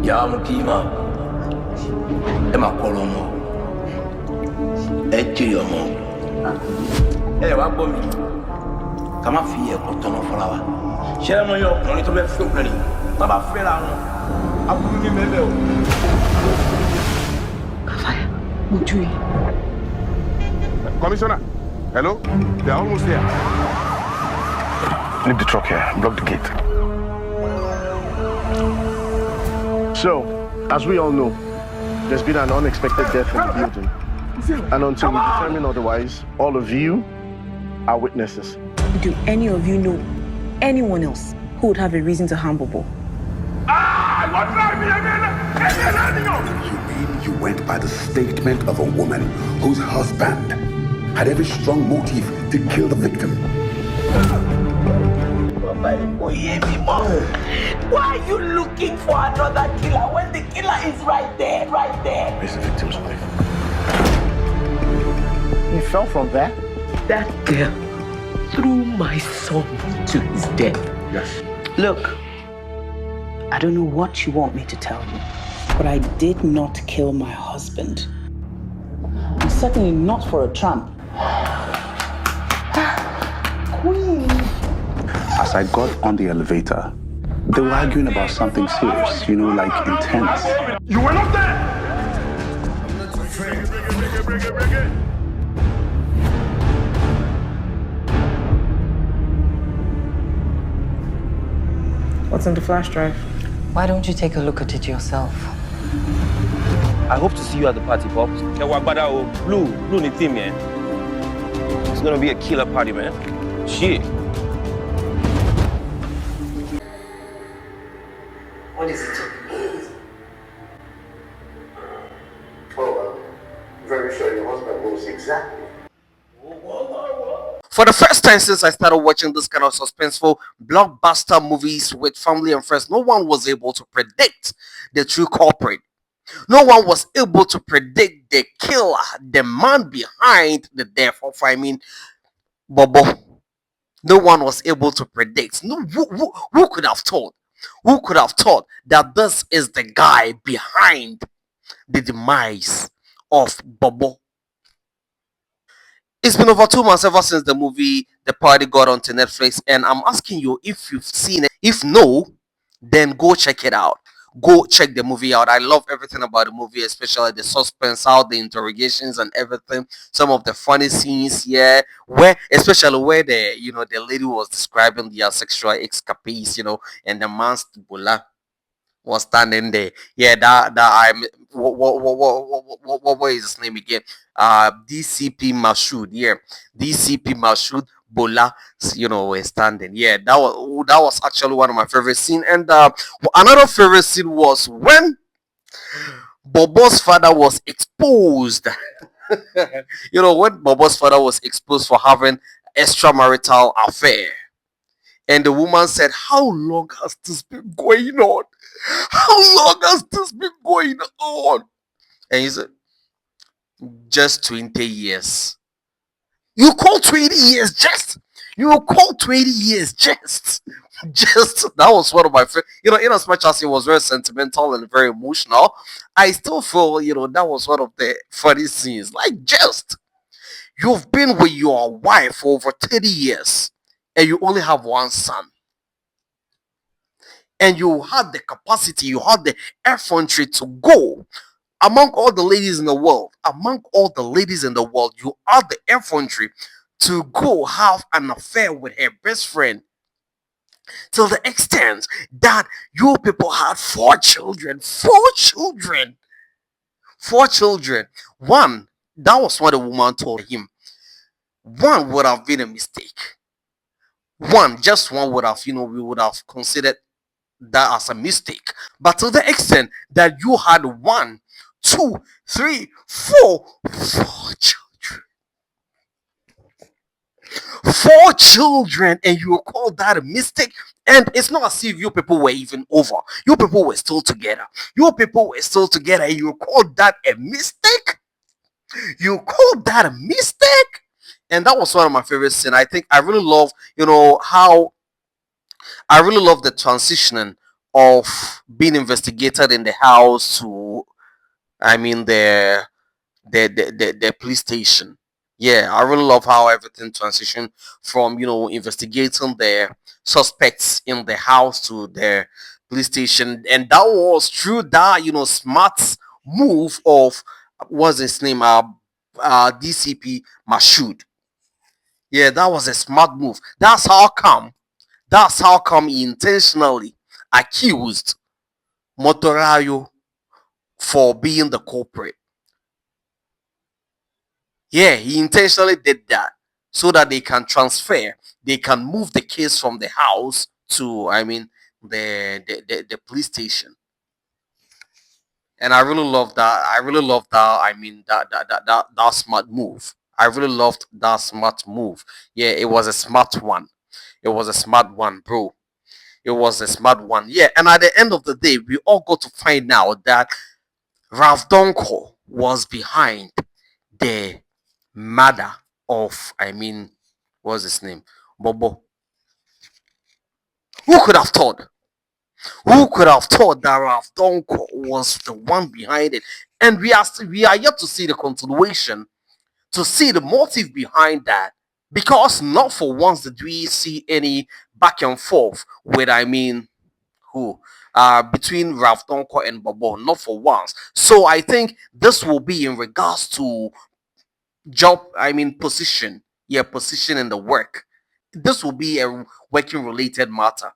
Yamukima, Emma Colomo, Etiomo. Hey, what boy? Come up here, put on a flower. Share my yoke, only to be fruitful. Baba Frela, I will be maybe. Commissioner, hello? They're almost there. Leave the truck here. Block the gate. So, as we all know, there's been an unexpected death in the building. And until we determine otherwise, all of you are witnesses. Do any of you know anyone else who would have a reason to harm Bobo? You mean you went by the statement of a woman whose husband had every strong motive to kill the victim? Why are you looking for another killer when the killer is right there, right there? Where's the victim's wife? He fell from there? That girl threw my son to his death. Yes. Look, I don't know what you want me to tell you, but I did not kill my husband. And certainly not for a tramp. Queen! As I got on the elevator, they were arguing about something serious, like intense. You were not there! What's in the flash drive? Why don't you take a look at it yourself? I hope to see you at the party, Pops. Blue ni team, man. It's gonna be a killer party, man. Shit. What is it? Oh, I'm very sure your husband knows exactly. For the first time since I started watching this kind of suspenseful blockbuster movies with family and friends, no one was able to predict the true culprit. No one was able to predict the killer, the man behind the death of, Bobo. No one was able to predict. No, who could have thought? Who could have thought that this is the guy behind the demise of Bobo? It's been over 2 months ever since the movie The Party got onto Netflix, and I'm asking you if you've seen it. If no, then go check it out. Go check the movie out. I love everything about the movie, especially the suspense, how the interrogations and everything. Some of the funny scenes, especially where the lady was describing their sexual escapades, and the man's bula was standing there. Yeah, what is his name again? DCP Mashoud. Yeah, DCP Mashoud Bola, were standing. Yeah, that was actually one of my favorite scenes. And another favorite scene was when Bobo's father was exposed. When Bobo's father was exposed for having extramarital affair. And the woman said, "How long has this been going on? How long has this been going on?" And he said, "Just 20 years. You call 20 years just? You call 20 years just? Just." That was one of my favorite. In as much as it was very sentimental and very emotional, I still feel, that was one of the funny scenes. Like, just, you've been with your wife for over 30 years. And you only have one son. And you had the capacity, you had the effrontery to go among all the ladies in the world. Among all the ladies in the world, you had the effrontery to go have an affair with her best friend. To the extent that you people had 4 children. 4 children. 4 children. One, that was what the woman told him. One would have been a mistake. Just one would have, we would have considered that as a mistake. But to the extent that you had 1, 2, 3, 4 children. 4 children, and you call that a mistake? And it's not as if you people were even over. You people were still together. And you call that a mistake? You call that a mistake? And that was one of my favorite scenes. I think I really love, how I really love the transitioning of being investigated in the house to, I mean, the police station. Yeah, I really love how everything transitioned from, investigating the suspects in the house to the police station, and that was through that, smart move of, what's his name, DCP Mashood. Yeah, that was a smart move. That's how come he intentionally accused Motorayo for being the culprit. Yeah, he intentionally did that so that they can move the case from the house to, I mean, the police station. And I really love that. I really love that. I mean, that smart move. I really loved that smart move. Yeah, it was a smart one. It was a smart one, bro. It was a smart one. Yeah, and at the end of the day, we all got to find out that Ralph Donko was behind the murder of, I mean, what's his name? Bobo. Who could have thought? Who could have thought that Ralph Donko was the one behind it? And we are yet to see the continuation, to see the motive behind that. Because not for once did we see any back and forth with, I mean, who? Between Ralph Donko and Bobo, not for once. So I think this will be in regards to job, I mean, position. Yeah, position in the work. This will be a working related matter,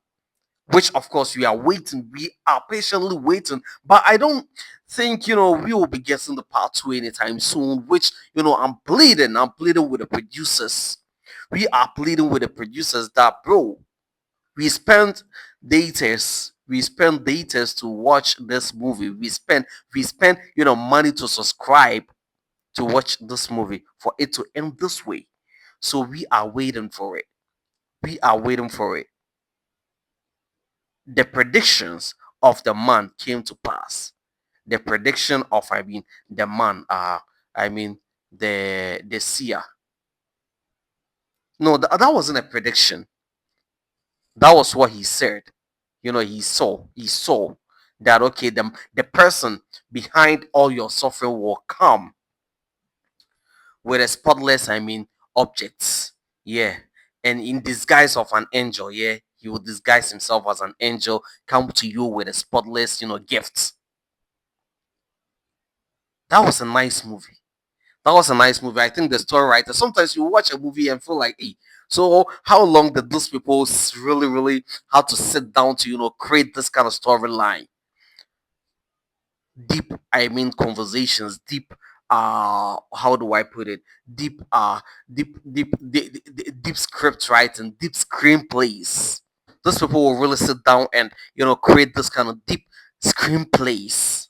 which of course we are waiting. We are patiently waiting, but I don't think, we will be getting the part two anytime soon. Which, I'm pleading with the producers. We are pleading with the producers that, bro, we spend daters to watch this movie. We spend money to subscribe to watch this movie for it to end this way. So we are waiting for it. We are waiting for it. The predictions of the man came to pass. The prediction of, I mean, the man, I mean, the seer. No, that wasn't a prediction. That was what he said. He saw that, okay, the person behind all your suffering will come with a spotless, I mean, objects. Yeah. And in disguise of an angel, yeah, he will disguise himself as an angel, come to you with a spotless, gift. That was a nice movie. That was a nice movie. I think the story writer, sometimes you watch a movie and feel like, hey, so how long did those people really, really have to sit down to, create this kind of storyline? Deep, I mean, conversations, deep, how do I put it? Deep, deep script writing, deep screenplays. Those people will really sit down and, create this kind of deep screenplays.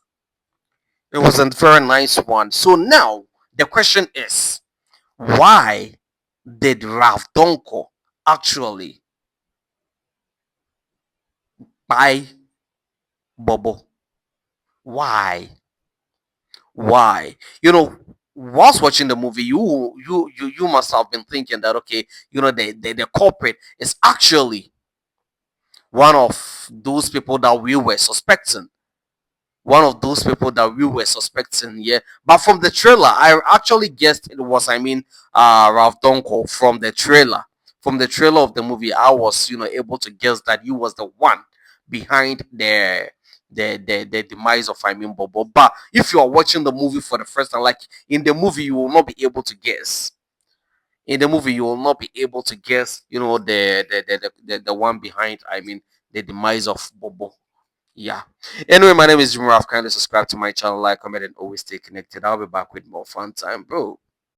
It was a very nice one. So now the question is, why did Ralph Donko actually buy Bobo? Why? Why? Whilst watching the movie, you must have been thinking that, okay, the culprit is actually one of those people that we were suspecting. One of those people that we were suspecting, yeah. But from the trailer, I actually guessed it was, I mean, Ralph Donko from the trailer. From the trailer of the movie, I was, able to guess that he was the one behind the demise of, I mean, Bobo. But if you are watching the movie for the first time, like in the movie, you will not be able to guess. In the movie, you will not be able to guess, the one behind, I mean, the demise of Bobo. Yeah. Anyway, my name is Jim Ralph. Kindly subscribe to my channel, like, comment, and always stay connected. I'll be back with more fun time, bro.